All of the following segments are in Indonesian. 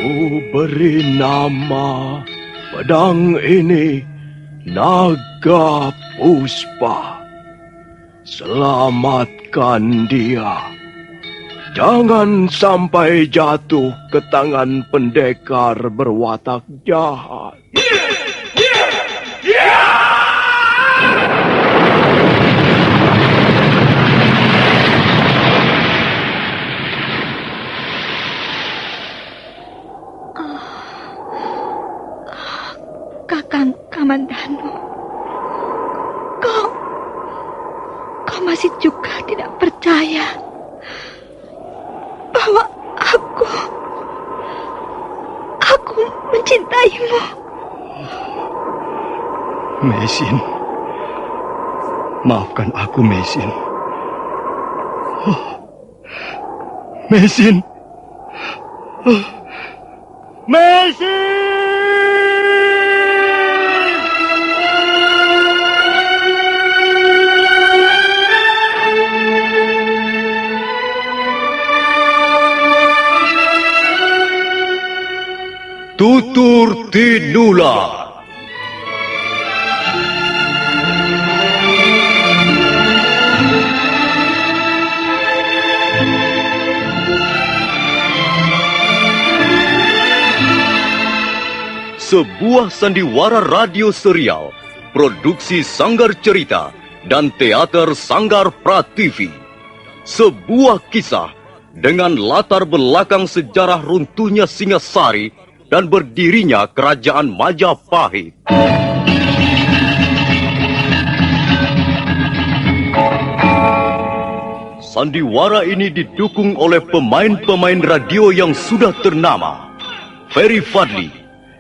Ku beri nama pedang ini Naga Puspa. Selamatkan dia. Jangan sampai jatuh ke tangan pendekar berwatak jahat. Kakang Kamandanu, kau masih juga tidak percaya bahwa aku mencintaimu. Meisin, maafkan aku, Meisin. Meisin. Meisin! Tutur Tinula. Sebuah sandiwara radio serial, produksi Sanggar Cerita dan teater Sanggar Prativi. Sebuah kisah dengan latar belakang sejarah runtuhnya Singasari dan berdirinya Kerajaan Majapahit. Sandiwara ini didukung oleh pemain-pemain radio yang sudah ternama. Ferry Fadli,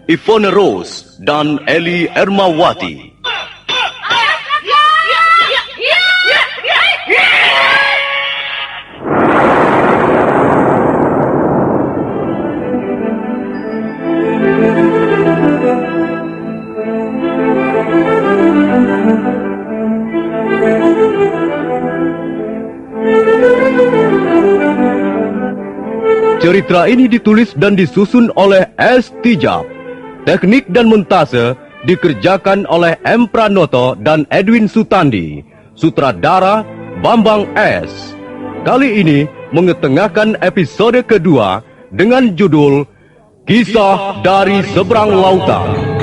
Ivone Rose, dan Eli Ermawati. Cerita ini ditulis dan disusun oleh S. Tijab. Teknik dan montase dikerjakan oleh M. Pranoto dan Edwin Sutandi. Sutradara Bambang S. Kali ini mengetengahkan episode kedua dengan judul Kisah dari Seberang Lautan.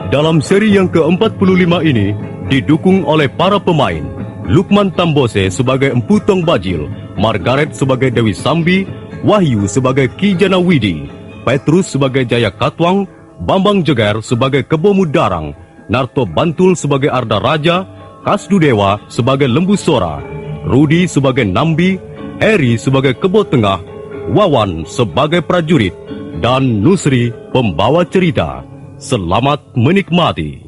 Dalam seri yang ke-45 ini didukung oleh para pemain Lukman Tambose sebagai Empu Tong Bajil, Margaret sebagai Dewi Sambi, Wahyu sebagai Ki Janawidi, Petrus sebagai Jaya Katwang, Bambang Jeger sebagai Kebo Mudarang, Narto Bantul sebagai Arda Raja, Kasdu Dewa sebagai Lembu Sora, Rudi sebagai Nambi, Eri sebagai Kebo Tengah, Wawan sebagai prajurit, dan Nusri pembawa cerita. Selamat menikmati.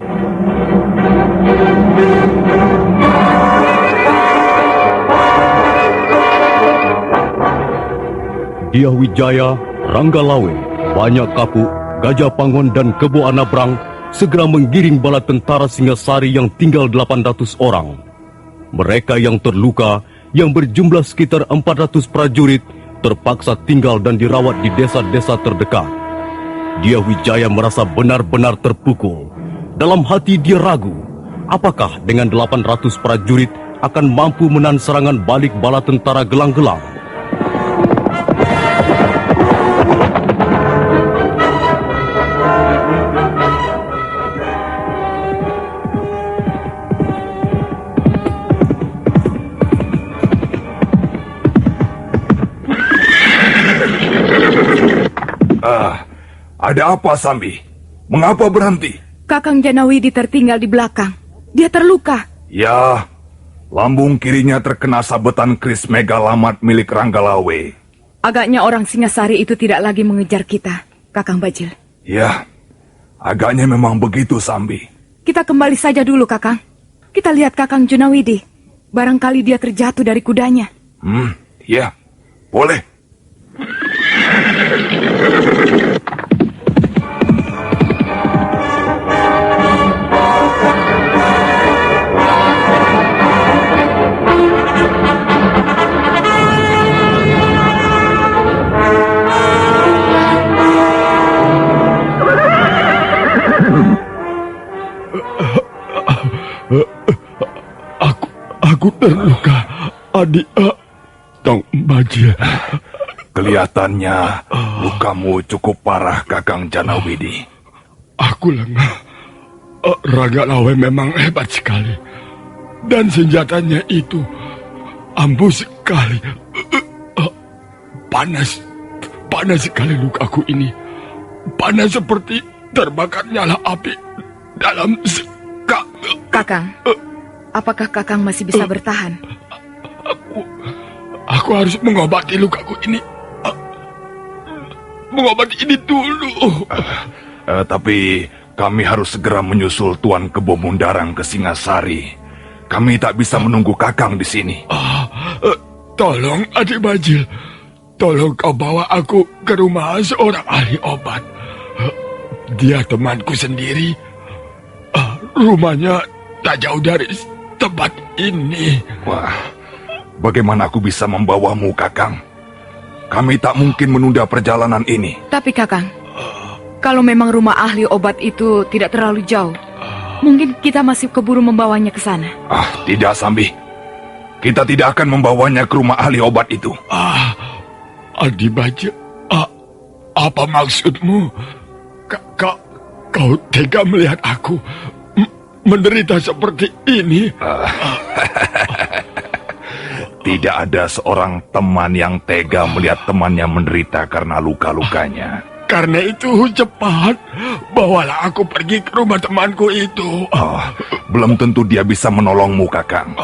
Diah Wijaya, Rangga Lawe, Banyak Kapuk, Gajah Pangon dan Kebo Anabrang segera menggiring bala tentara Singasari yang tinggal 800 orang. Mereka yang terluka, yang berjumlah sekitar 400 prajurit, terpaksa tinggal dan dirawat di desa-desa terdekat. Diah Wijaya merasa benar-benar terpukul. Dalam hati dia ragu, apakah dengan 800 prajurit akan mampu menahan serangan balik bala tentara gelang-gelang? Ada apa, Sambi? Mengapa berhenti? Kakang Janawidi tertinggal di belakang. Dia terluka. Ya, lambung kirinya terkena sabetan keris megalamat milik Ranggalawe. Agaknya orang Singasari itu tidak lagi mengejar kita, Kakang Bajil. Ya, agaknya memang begitu, Sambi. Kita kembali saja dulu, Kakang. Kita lihat Kakang Janawidi. Barangkali dia terjatuh dari kudanya. Ya, boleh. terluka, adik Tong Bajil. Kelihatannya lukamu cukup parah, Kakang Janawidi. Aku lengah. Ranggalawe memang hebat sekali. Dan senjatanya itu ampuh sekali. Panas sekali lukaku ini. Panas seperti terbakar nyala api dalam sekam. Kakang, apakah Kakang masih bisa bertahan? Aku harus mengobati lukaku ini. Mengobati ini dulu. Tapi kami harus segera menyusul Tuan Kebo Mundarang ke Singasari. Kami tak bisa menunggu Kakang di sini. Tolong, Adik Bajil. Tolong kau bawa aku ke rumah seorang ahli obat. Dia temanku sendiri. Rumahnya tak jauh dari tempat ini. Wah, bagaimana aku bisa membawamu, Kakang? Kami tak mungkin menunda perjalanan ini. Tapi Kakang, kalau memang rumah ahli obat itu tidak terlalu jauh, mungkin kita masih keburu membawanya ke sana. Tidak, Sambi. Kita tidak akan membawanya ke rumah ahli obat itu. Adik Bajil, apa maksudmu? Kau tega melihat aku menderita seperti ini? Tidak ada seorang teman yang tega melihat temannya menderita karena luka-lukanya. Karena itu cepat, bawalah aku pergi ke rumah temanku itu. Belum tentu dia bisa menolongmu, Kakang.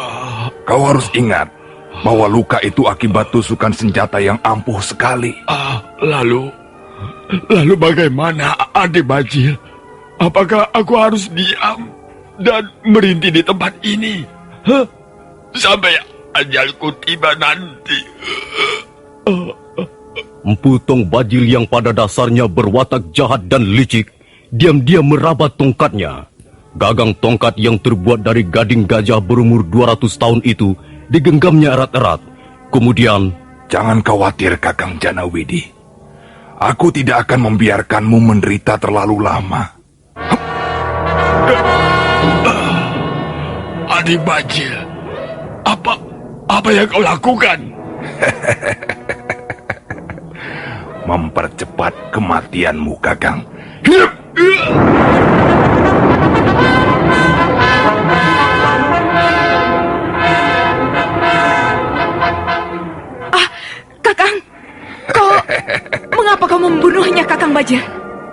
Kau harus ingat bahwa luka itu akibat tusukan senjata yang ampuh sekali. Lalu bagaimana, Adik Bajil? Apakah aku harus diam dan merintih di tempat ini? Sampai ajalku tiba nanti. Empu Tong Bajil yang pada dasarnya berwatak jahat dan licik, diam-diam merabat tongkatnya. Gagang tongkat yang terbuat dari gading gajah berumur 200 tahun itu digenggamnya erat-erat. Kemudian, jangan khawatir, Kakang Janawidi. Aku tidak akan membiarkanmu menderita terlalu lama. Adik Bajil, apa yang kau lakukan? Mempercepat kematianmu, Kakang. Kakang, mengapa kau membunuhnya, Kakang Bajil?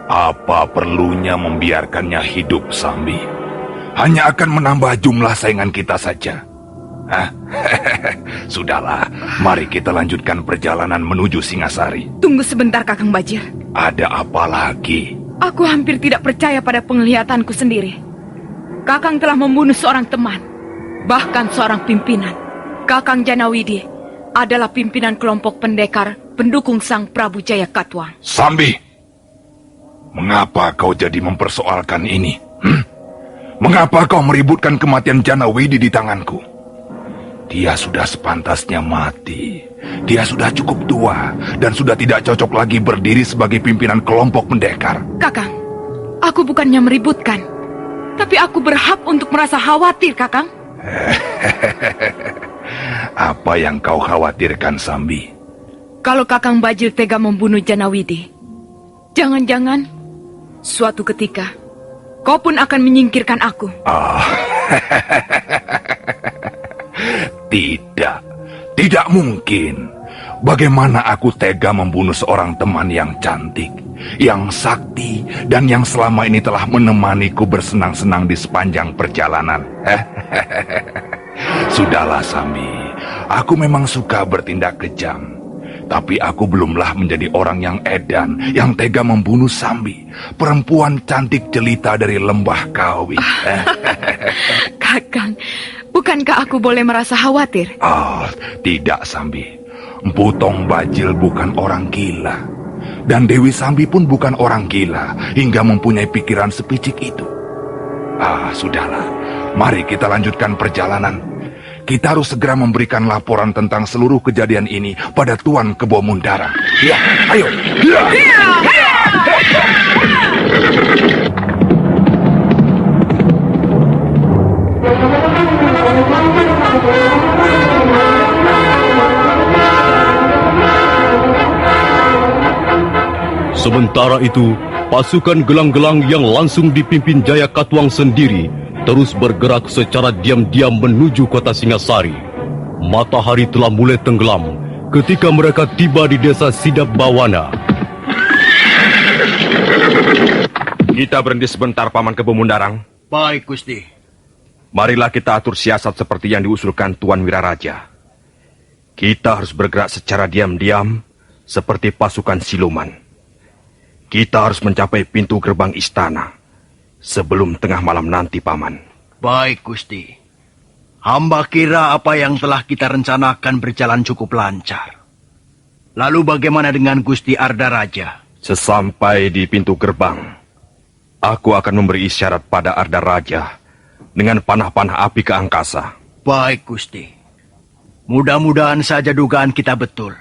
Apa perlunya membiarkannya hidup, Sambi? Hanya akan menambah jumlah saingan kita saja. Sudahlah, mari kita lanjutkan perjalanan menuju Singasari. Tunggu sebentar, Kakang Bajil. Ada apa lagi? Aku hampir tidak percaya pada penglihatanku sendiri. Kakang telah membunuh seorang teman, bahkan seorang pimpinan. Kakang Janawidi adalah pimpinan kelompok pendekar pendukung Sang Prabu Jayakatwang. Sambi, mengapa kau jadi mempersoalkan ini? Mengapa kau meributkan kematian Janawidi di tanganku? Dia sudah sepantasnya mati. Dia sudah cukup tua dan sudah tidak cocok lagi berdiri sebagai pimpinan kelompok pendekar. Kakang, aku bukannya meributkan, tapi aku berhak untuk merasa khawatir, Kakang. Apa yang kau khawatirkan, Sambi? Kalau Kakang Bajil tega membunuh Janawidi, jangan-jangan suatu ketika kau pun akan menyingkirkan aku. Tidak mungkin. Bagaimana aku tega membunuh seorang teman yang cantik, yang sakti, dan yang selama ini telah menemaniku bersenang-senang di sepanjang perjalanan. Sudahlah, Sambi. Aku memang suka bertindak kejam. Tapi aku belumlah menjadi orang yang edan, yang tega membunuh Sambi, perempuan cantik jelita dari lembah Kawi. Kakang, bukankah aku boleh merasa khawatir? Tidak, Sambi. Empu Tong Bajil bukan orang gila. Dan Dewi Sambi pun bukan orang gila, hingga mempunyai pikiran sepicik itu. Sudahlah. Mari kita lanjutkan perjalanan. Kita harus segera memberikan laporan tentang seluruh kejadian ini pada Tuan Kebo Mundarang. Ya, ayo. Ya. Sementara itu, pasukan gelang-gelang yang langsung dipimpin Jaya Katuang sendiri terus bergerak secara diam-diam menuju kota Singasari. Matahari telah mulai tenggelam ketika mereka tiba di desa Sidap Bawana. Kita berhenti sebentar, Paman Kebo Mundarang. Baik, Gusti. Marilah kita atur siasat seperti yang diusulkan Tuan Wiraraja. Kita harus bergerak secara diam-diam seperti pasukan siluman. Kita harus mencapai pintu gerbang istana sebelum tengah malam nanti, Paman. Baik, Gusti. Hamba kira apa yang telah kita rencanakan berjalan cukup lancar. Lalu bagaimana dengan Gusti Arda Raja? Sesampai di pintu gerbang, aku akan memberi isyarat pada Arda Raja dengan panah-panah api ke angkasa. Baik, Gusti. Mudah-mudahan saja dugaan kita betul,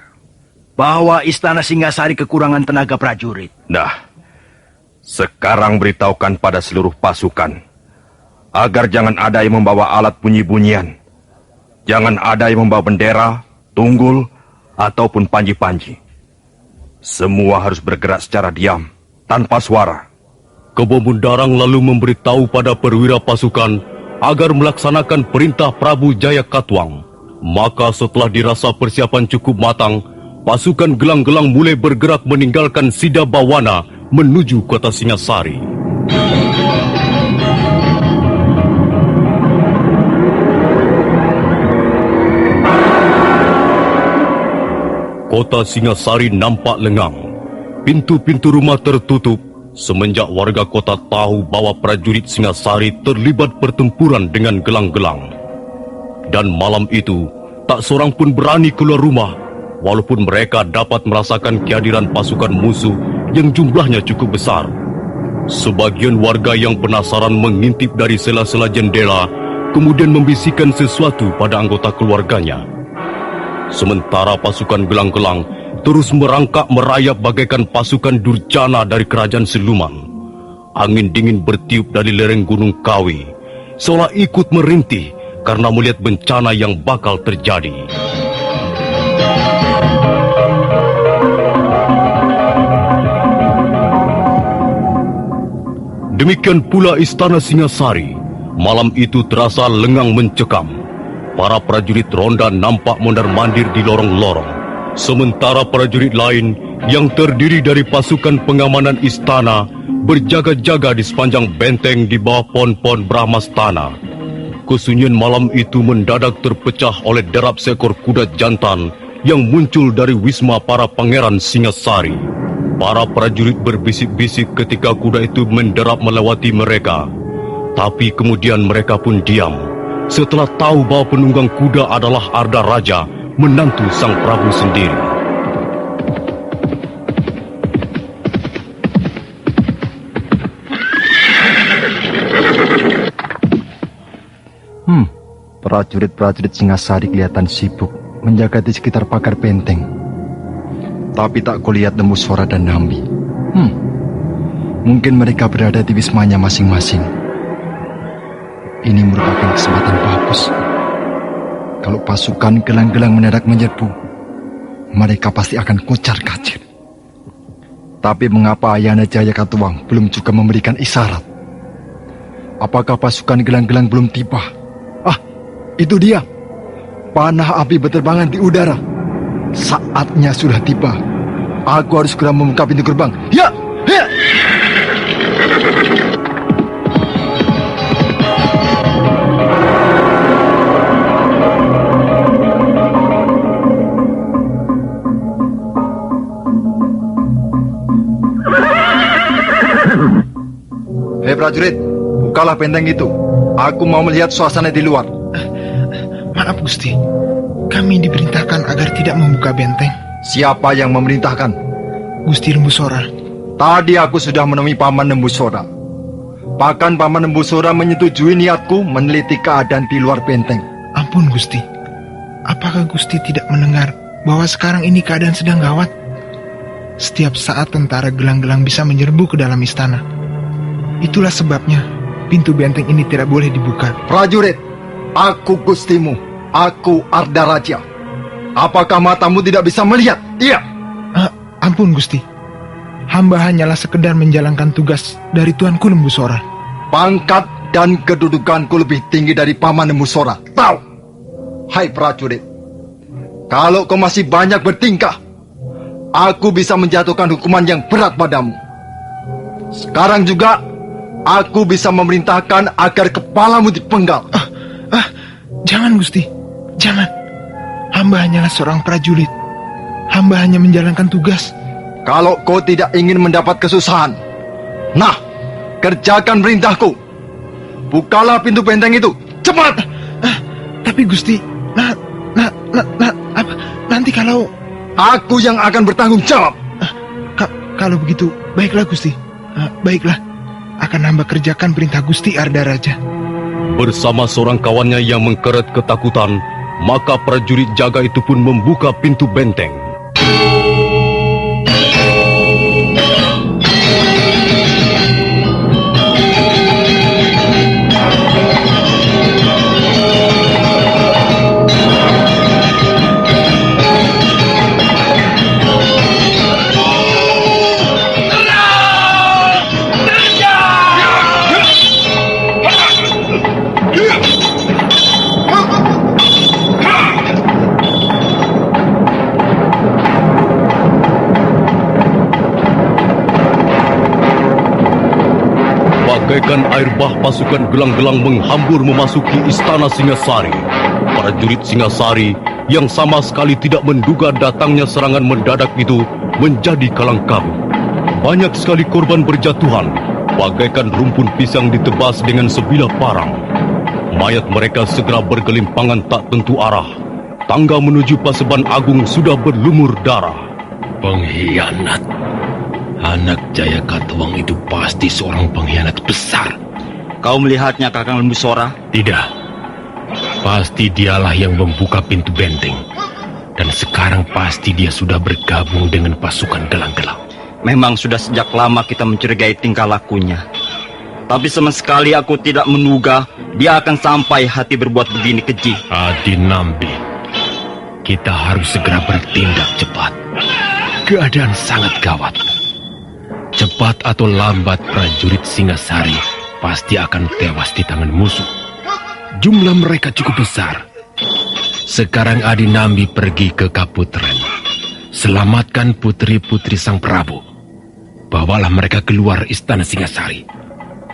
bahwa Istana Singasari kekurangan tenaga prajurit. Nah, sekarang beritahukan pada seluruh pasukan, agar jangan ada yang membawa alat bunyi-bunyian. Jangan ada yang membawa bendera, tunggul, ataupun panji-panji. Semua harus bergerak secara diam, tanpa suara. Kebo Mundarang lalu memberitahu pada perwira pasukan agar melaksanakan perintah Prabu Jaya Katuang. Maka setelah dirasa persiapan cukup matang, pasukan gelang-gelang mulai bergerak meninggalkan Sidap Bawana menuju kota Singasari. Kota Singasari nampak lengang. Pintu-pintu rumah tertutup semenjak warga kota tahu bahwa prajurit Singasari terlibat pertempuran dengan gelang-gelang. Dan malam itu, tak seorang pun berani keluar rumah, walaupun mereka dapat merasakan kehadiran pasukan musuh yang jumlahnya cukup besar. Sebagian warga yang penasaran mengintip dari sela-sela jendela, kemudian membisikkan sesuatu pada anggota keluarganya. Sementara pasukan gelang-gelang terus merangkak merayap bagaikan pasukan durjana dari kerajaan siluman. Angin dingin bertiup dari lereng Gunung Kawi, seolah ikut merintih karena melihat bencana yang bakal terjadi. Demikian pula Istana Singasari. Malam itu terasa lengang mencekam. Para prajurit ronda nampak mondar-mandir di lorong-lorong. Sementara prajurit lain yang terdiri dari pasukan pengamanan istana berjaga-jaga di sepanjang benteng di bawah pohon-pohon Brahmastana. Kesunyian malam itu mendadak terpecah oleh derap seekor kuda jantan yang muncul dari wisma para pangeran Singasari. Para prajurit berbisik-bisik ketika kuda itu menderap melewati mereka. Tapi kemudian mereka pun diam setelah tahu bahwa penunggang kuda adalah Arda Raja, menantu sang Prabu sendiri. Prajurit-prajurit Singasari kelihatan sibuk menjaga di sekitar pagar benteng. Tapi tak kulihat Lembusora dan Nambi. Mungkin mereka berada di wismanya masing-masing. Ini merupakan kesempatan bagus. Kalau pasukan gelang-gelang mendadak menyerbu, mereka pasti akan kocar-kacir. Tapi mengapa Ayahanda Jaya Katuang belum juga memberikan isyarat? Apakah pasukan gelang-gelang belum tiba? Itu dia. Panah api berterbangan di udara. Saatnya sudah tiba. Aku harus segera membuka pintu gerbang. Ya! Hei prajurit, bukalah benteng itu. Aku mau melihat suasana di luar. Maaf Gusti, kami diperintahkan agar tidak membuka benteng. Siapa yang memerintahkan? Gusti Lembusora. Tadi aku sudah menemui Paman Lembusora. Bahkan Paman Lembusora menyetujui niatku meneliti keadaan di luar benteng. Ampun Gusti, apakah Gusti tidak mendengar bahwa sekarang ini keadaan sedang gawat? Setiap saat tentara gelang-gelang bisa menyerbu ke dalam istana. Itulah sebabnya pintu benteng ini tidak boleh dibuka. Prajurit, aku gustimu, aku Arda Raja. Apakah matamu tidak bisa melihat? Iya. Ampun Gusti, Hamba hanyalah sekedar menjalankan tugas dari Tuanku Lembu Sora. Pangkat dan kedudukanku lebih tinggi dari Paman Lembu Sora. Tahu? Hai prajurit, kalau kau masih banyak bertingkah, aku bisa menjatuhkan hukuman yang berat padamu. Sekarang juga, aku bisa memerintahkan agar kepalamu dipenggal. Jangan Gusti, jangan. Hamba hanyalah seorang prajurit. Hamba hanya menjalankan tugas. Kalau kau tidak ingin mendapat kesusahan, nah, kerjakan perintahku. Bukalah pintu benteng itu, cepat! Tapi Gusti, nanti kalau... Aku yang akan bertanggung jawab. Kalau begitu, baiklah Gusti. Baiklah, akan hamba kerjakan perintah Gusti Ardaraja. Bersama seorang kawannya yang mengkeret ketakutan, maka prajurit jaga itu pun membuka pintu benteng. Bagaikan air bah, pasukan gelang-gelang menghambur memasuki istana Singasari. Prajurit Singasari yang sama sekali tidak menduga datangnya serangan mendadak itu menjadi kalang kabut. Banyak sekali korban berjatuhan, bagaikan rumpun pisang ditebas dengan sebilah parang. Mayat mereka segera bergelimpangan tak tentu arah. Tangga menuju Paseban Agung sudah berlumur darah. Pengkhianat. Anak Jayakatwang itu pasti seorang pengkhianat besar. Kau melihatnya, Kakang Lembu Sora? Tidak. Pasti dialah yang membuka pintu benteng. Dan sekarang pasti dia sudah bergabung dengan pasukan gelang-gelang. Memang sudah sejak lama kita mencurigai tingkah lakunya. Tapi sama sekali aku tidak menduga dia akan sampai hati berbuat begini keji. Adi Nambi, kita harus segera bertindak cepat. Keadaan sangat gawat. Cepat atau lambat prajurit Singasari pasti akan tewas di tangan musuh. Jumlah mereka cukup besar. Sekarang Adi Nambi pergi ke Kaputren. Selamatkan putri-putri Sang Prabu. Bawalah mereka keluar istana Singasari.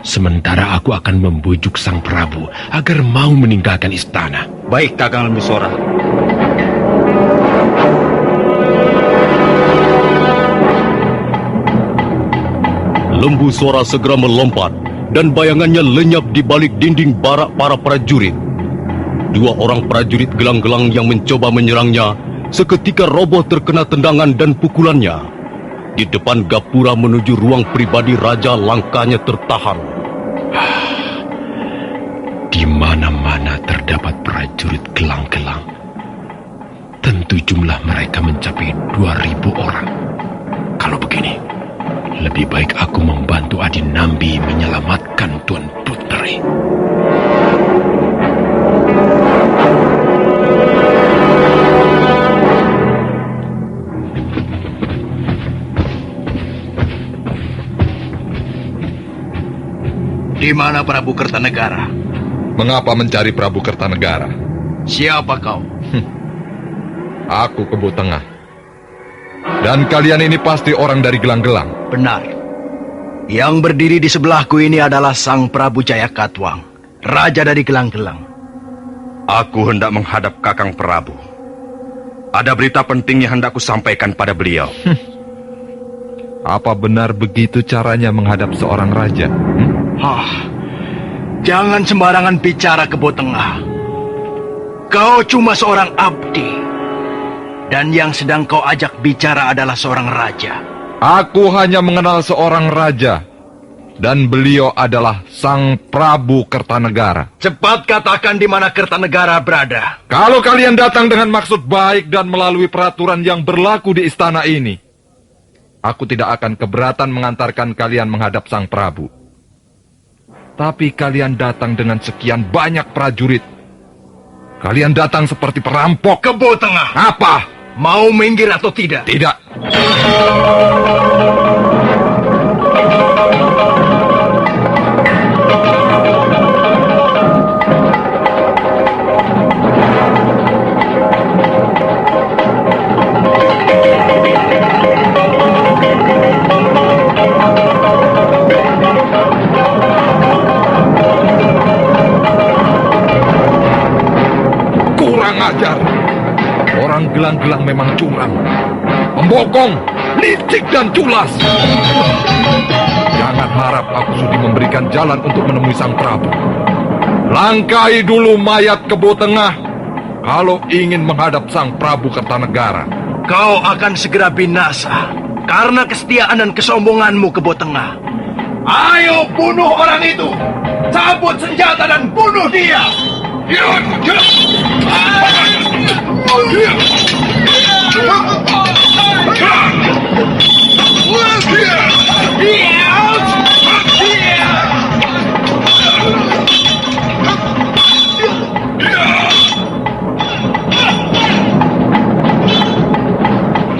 Sementara aku akan membujuk Sang Prabu agar mau meninggalkan istana. Baik, Kakang Lembu Sora. Lembu Sora segera melompat dan bayangannya lenyap di balik dinding barak para prajurit. Dua orang prajurit gelang-gelang yang mencoba menyerangnya seketika roboh terkena tendangan dan pukulannya. Di depan gapura menuju ruang pribadi raja, langkahnya tertahan. Di mana-mana terdapat prajurit gelang-gelang. Tentu jumlah mereka mencapai 2.000 orang. Kalau begini, lebih baik aku membantu Adi Nambi menyelamatkan Tuan Putri. Di mana Prabu Kertanegara? Mengapa mencari Prabu Kertanegara? Siapa kau? Aku Kebo Tengah. Dan kalian ini pasti orang dari gelang-gelang. Benar. Yang berdiri di sebelahku ini adalah Sang Prabu Jayakatwang, raja dari gelang-gelang. Aku hendak menghadap Kakang Prabu. Ada berita penting yang hendak ku sampaikan pada beliau. Apa benar begitu caranya menghadap seorang raja? Jangan sembarangan bicara, Kebo Tengah. Kau cuma seorang abdi. Dan yang sedang kau ajak bicara adalah seorang raja. Aku hanya mengenal seorang raja. Dan beliau adalah Sang Prabu Kertanegara. Cepat katakan di mana Kertanegara berada. Kalau kalian datang dengan maksud baik dan melalui peraturan yang berlaku di istana ini, aku tidak akan keberatan mengantarkan kalian menghadap Sang Prabu. Tapi kalian datang dengan sekian banyak prajurit. Kalian datang seperti perampok. Kebo Tengah. Apa? Mau minggir atau tidak? Tidak. ajar. Orang gelang-gelang memang curang, pembokong, licik dan culas. Jangan harap aku sudi memberikan jalan untuk menemui Sang Prabu. Langkai dulu mayat Kebo Tengah kalau ingin menghadap Sang Prabu Kertanegara. Kau akan segera binasa karena kesetiaan dan kesombonganmu, Kebo Tengah. Ayo bunuh orang itu. Cabut senjata dan bunuh dia.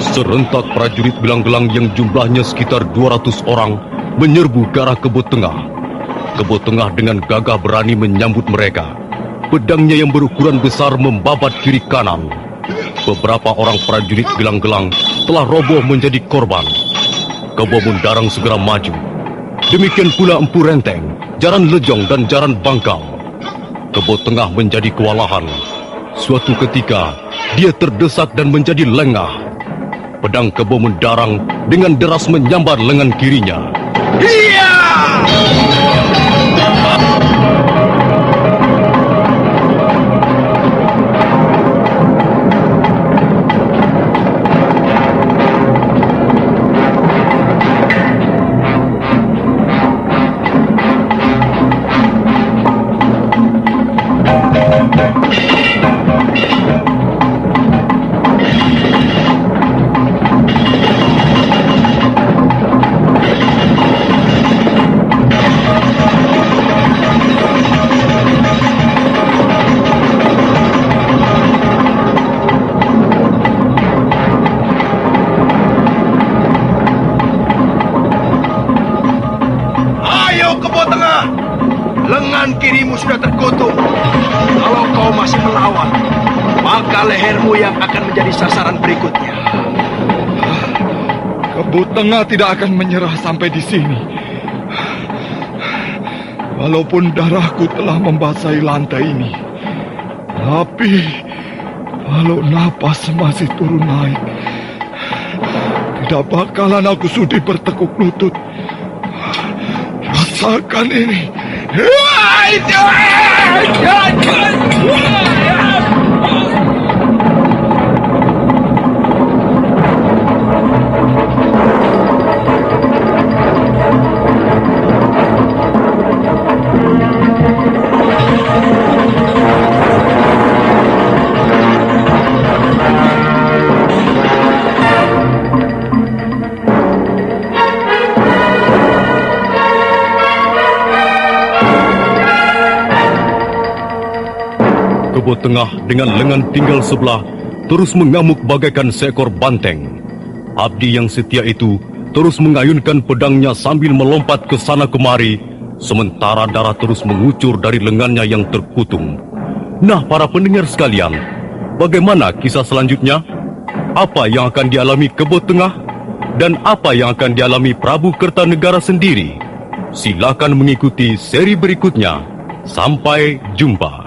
Serentak prajurit gelang-gelang yang jumlahnya sekitar 200 orang menyerbu ke arah Kebo Tengah. Kebo Tengah dengan gagah berani menyambut mereka. Pedangnya yang berukuran besar membabat kiri kanan. Beberapa orang prajurit gelang-gelang telah roboh menjadi korban. Kebo Mundarang segera maju. Demikian pula Empu Renteng, Jaran Lejong dan Jaran Bangkal. Kebo Tengah menjadi kewalahan. Suatu ketika, dia terdesak dan menjadi lengah. Pedang Kebo Mundarang dengan deras menyambar lengan kirinya. Iya! Lengan kirimu sudah terkutuk. Kalau kau masih melawan, maka lehermu yang akan menjadi sasaran berikutnya. Kebo Tengah tidak akan menyerah sampai di sini. Walaupun darahku telah membasahi lantai ini, tapi kalau napas masih turun naik, tidak bakalan aku sudi bertekuk lutut. Rasakan ini. Kebo Tengah dengan lengan tinggal sebelah terus mengamuk bagaikan seekor banteng. Abdi yang setia itu terus mengayunkan pedangnya sambil melompat ke sana kemari, sementara darah terus mengucur dari lengannya yang terkutung. Nah, para pendengar sekalian, bagaimana kisah selanjutnya? Apa yang akan dialami Kebo Tengah? Dan apa yang akan dialami Prabu Kertanegara sendiri? Silakan mengikuti seri berikutnya. Sampai jumpa.